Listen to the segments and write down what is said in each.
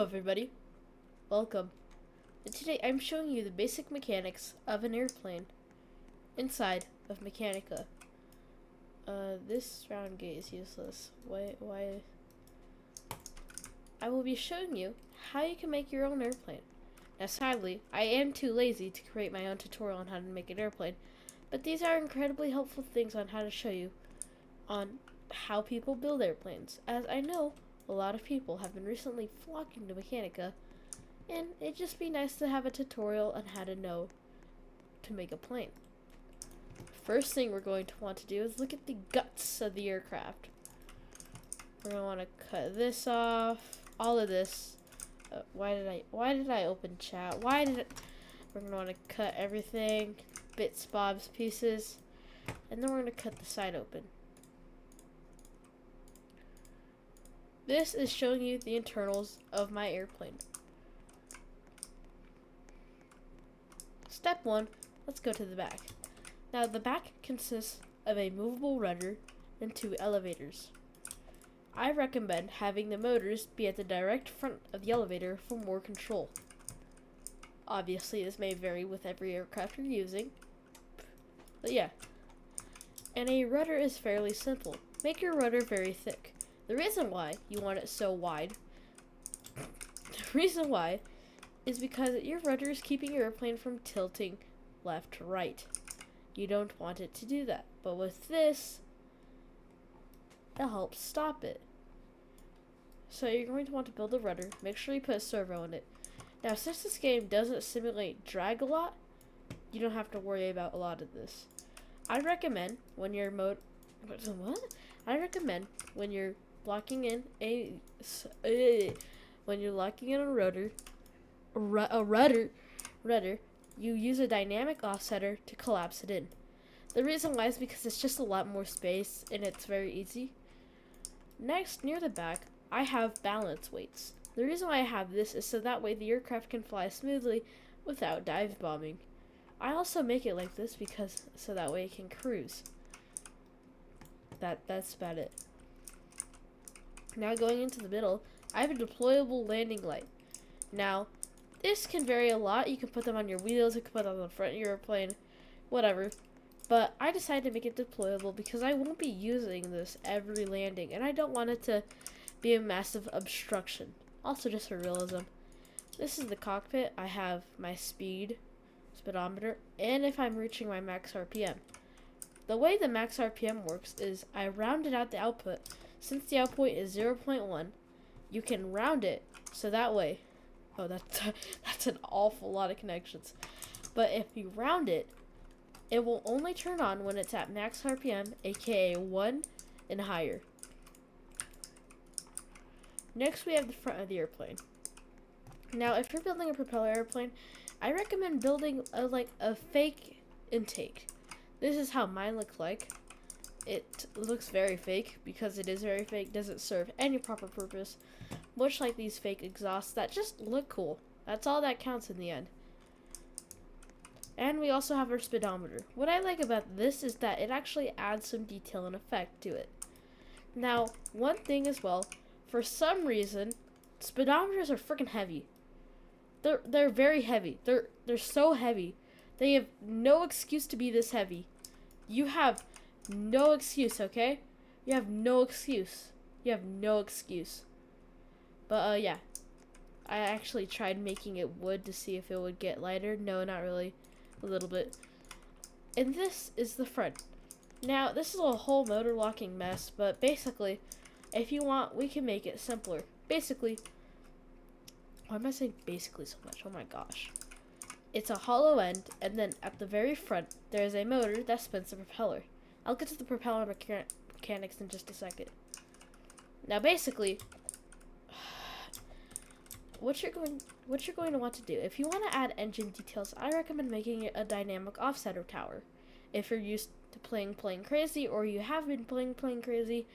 everybody, welcome. And today I'm showing you the basic mechanics of an airplane inside of Mechinca. This round gate is useless. Why? I will be showing you how you can make your own airplane. Now sadly, I am too lazy to create my own tutorial on how to make an airplane, but these are incredibly helpful things on how to show you on how people build airplanes, as I know a lot of people have been recently flocking to Mechinca, and it'd just be nice to have a tutorial on how to know to make a plane. First thing we're going to want to do is look at the guts of the aircraft. We're going to want to cut this off, all of this. Why did I open chat? We're going to want to cut everything, bits, bobs, pieces, and then we're going to cut the side open. This is showing you the internals of my airplane. Step 1, let's go to the back. Now the back consists of a movable rudder and 2 elevators. I recommend having the motors be at the direct front of the elevator for more control. Obviously this may vary with every aircraft you're using, but yeah. And a rudder is fairly simple. Make your rudder very thick. The reason why you want it so wide, is because your rudder is keeping your airplane from tilting left to right. You don't want it to do that, but with this, it helps stop it. So you're going to want to build a rudder. Make sure you put a servo in it. Now, since this game doesn't simulate drag a lot, you don't have to worry about a lot of this. I recommend when you're locking in a rudder, you use a dynamic offsetter to collapse it in. The reason why is because it's just a lot more space and it's very easy. Next, near the back, I have balance weights. The reason why I have this is so that way the aircraft can fly smoothly without dive bombing. I also make it like this because so that way it can cruise. That's about it. Now going into the middle, I have a deployable landing light. Now, this can vary a lot. You can put them on your wheels, you can put them on the front of your airplane, whatever. But I decided to make it deployable because I won't be using this every landing, and I don't want it to be a massive obstruction. Also, just for realism, this is the cockpit. I have my speedometer, and if I'm reaching my max RPM. The way the max RPM works is I rounded out the output. Since the output is 0.1, you can round it so that way. Oh, that's an awful lot of connections. But if you round it, it will only turn on when it's at max RPM, aka 1 and higher. Next, we have the front of the airplane. Now, if you're building a propeller airplane, I recommend building a fake intake. This is how mine looks like. It looks very fake because it is very fake, doesn't serve any proper purpose, much like these fake exhausts that just look cool. That's all that counts in the end. And we also have our speedometer. What I like about this is that it actually adds some detail and effect to it. Now, one thing as well, for some reason, speedometers are freaking heavy. They're very heavy. They're so heavy. They have no excuse to be this heavy. You have no excuse, okay? You have no excuse. But, yeah. I actually tried making it wood to see if it would get lighter. No, not really. A little bit. And this is the front. Now, this is a whole motor locking mess, but basically, if you want, we can make it simpler. Basically, why am I saying basically so much? Oh my gosh. It's a hollow end, and then at the very front, there is a motor that spins the propeller. I'll get to the propeller mechanics in just a second. Now, basically, what you're going to want to do, if you want to add engine details, I recommend making it a dynamic offsetter tower. If you're used to playing Plane Crazy, or you have been playing Plane Crazy,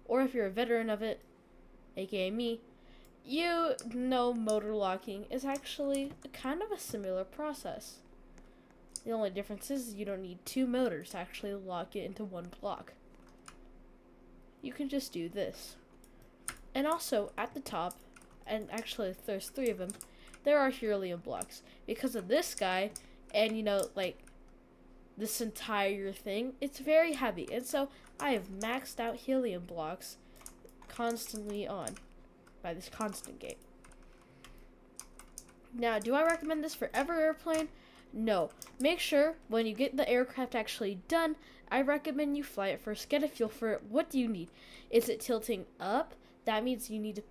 or if you're a veteran of it, aka me, you know motor locking is actually kind of a similar process. The only difference is you don't need 2 motors to actually lock it into one block. You can just do this. And also, at the top, and actually there's 3 of them, there are helium blocks. Because of this guy, and like this entire thing, it's very heavy. And so I have maxed out helium blocks constantly on by this constant gate. Now, do I recommend this for every airplane? No. Make sure when you get the aircraft actually done, I recommend you fly it first. Get a feel for it. What do you need? Is it tilting up? That means you need to...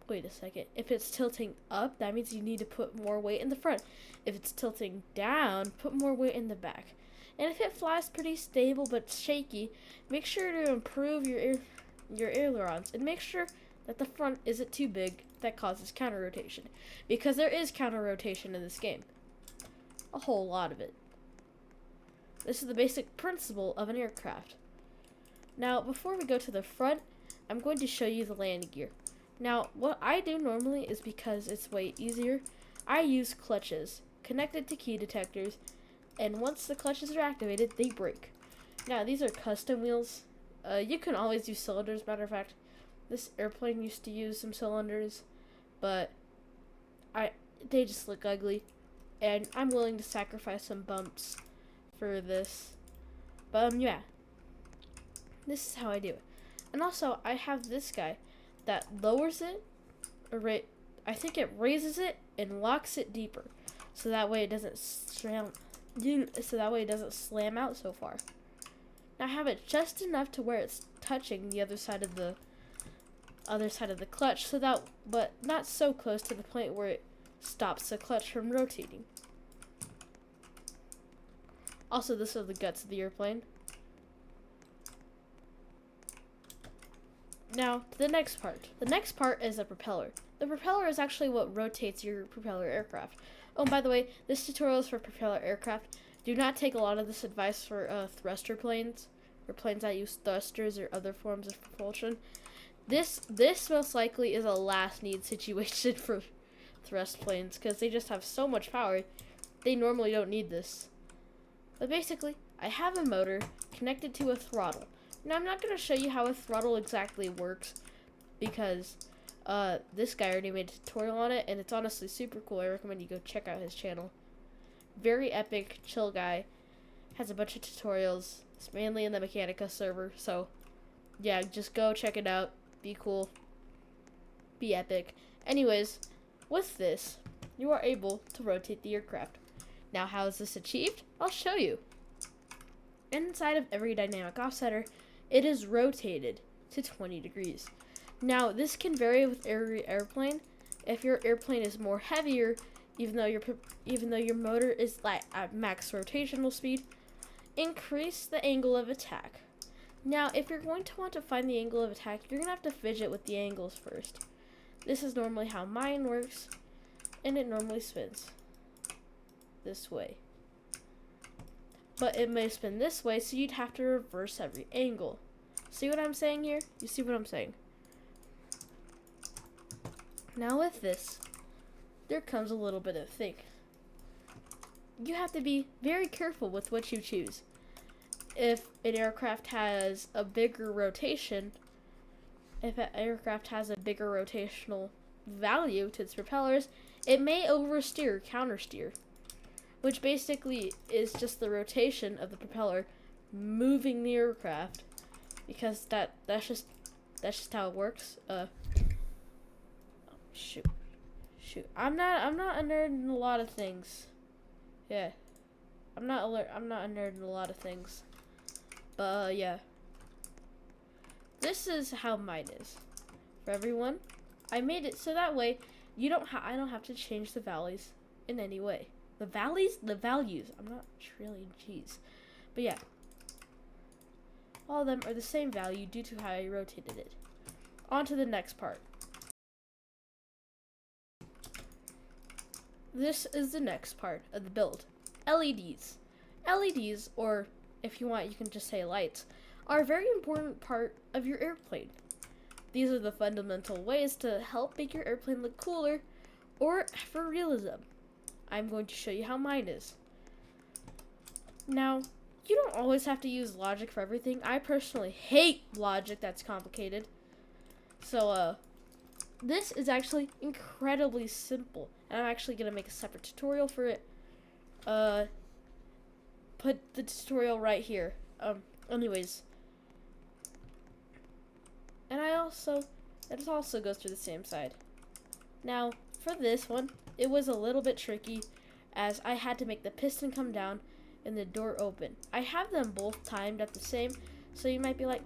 Wait a second. If it's tilting up, that means you need to put more weight in the front. If it's tilting down, put more weight in the back. And if it flies pretty stable but shaky, make sure to improve your ailerons. And make sure that the front isn't too big. That causes counter rotation, because there is counter rotation in this game, a whole lot of it. This is the basic principle of an aircraft. Now, before we go to the front, I'm going to show you the landing gear. Now, what I do normally is, because it's way easier, I use clutches connected to key detectors, and once the clutches are activated, they brake. Now, these are custom wheels. You can always use cylinders. Matter of fact, this airplane used to use some cylinders, but they just look ugly, and I'm willing to sacrifice some bumps for this. But yeah, this is how I do it. And also, I have this guy that lowers it, I think it raises it and locks it deeper, so that way it doesn't slam. So that way it doesn't slam out so far. Now I have it just enough to where it's touching the other side of the clutch, so that, but not so close to the point where it stops the clutch from rotating. Also, this is the guts of the airplane. Now, the next part. The next part is the propeller. The propeller is actually what rotates your propeller aircraft. Oh, by the way, this tutorial is for propeller aircraft. Do not take a lot of this advice for thruster planes, or planes that use thrusters or other forms of propulsion. This most likely is a last need situation for thrust planes, because they just have so much power. They normally don't need this. But basically, I have a motor connected to a throttle. Now, I'm not going to show you how a throttle exactly works, because this guy already made a tutorial on it, and it's honestly super cool. I recommend you go check out his channel. Very epic, chill guy. Has a bunch of tutorials. It's mainly in the Mechinca server, so yeah, just go check it out. Be cool. Be epic. Anyways, with this, you are able to rotate the aircraft. Now, how is this achieved? I'll show you. Inside of every dynamic offsetter, it is rotated to 20 degrees. Now, this can vary with every airplane. If your airplane is more heavier, even though your motor is at max rotational speed, increase the angle of attack. Now, if you're going to want to find the angle of attack, you're going to have to fidget with the angles first. This is normally how mine works, and it normally spins this way. But it may spin this way, so you'd have to reverse every angle. See what I'm saying here? You see what I'm saying? Now with this, there comes a little bit of thing. You have to be very careful with what you choose. If an aircraft has a bigger rotation, if an aircraft has a bigger rotational value to its propellers, it may oversteer, countersteer, which basically is just the rotation of the propeller moving the aircraft, because that's just how it works. Shoot. I'm not a nerd in a lot of things. Yeah. I'm not a nerd in a lot of things. But yeah. This is how mine is. For everyone, I made it so that way I don't have to change the values in any way. The values. I'm not trillion G's. But yeah. All of them are the same value due to how I rotated it. On to the next part. This is the next part of the build. LEDs. LEDs, or if you want, you can just say lights, are a very important part of your airplane. These are the fundamental ways to help make your airplane look cooler, or for realism. I'm going to show you how mine is. Now, you don't always have to use logic for everything. I personally hate logic that's complicated. So, this is actually incredibly simple, and I'm actually gonna make a separate tutorial for it. Put the tutorial right here. Anyways, and it also goes through the same side. Now, for this one, it was a little bit tricky, as I had to make the piston come down and the door open. I have them both timed at the same, so you might be like,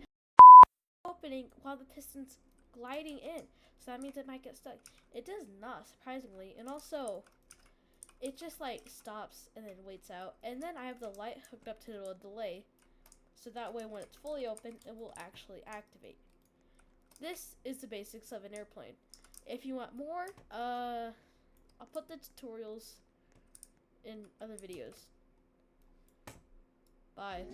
opening while the piston's gliding in, so that means it might get stuck. It does not, surprisingly, and also, it just like stops and then waits out, and then I have the light hooked up to a delay, so that way when it's fully open, it will actually activate. This is the basics of an airplane. If you want more, I'll put the tutorials in other videos. Bye.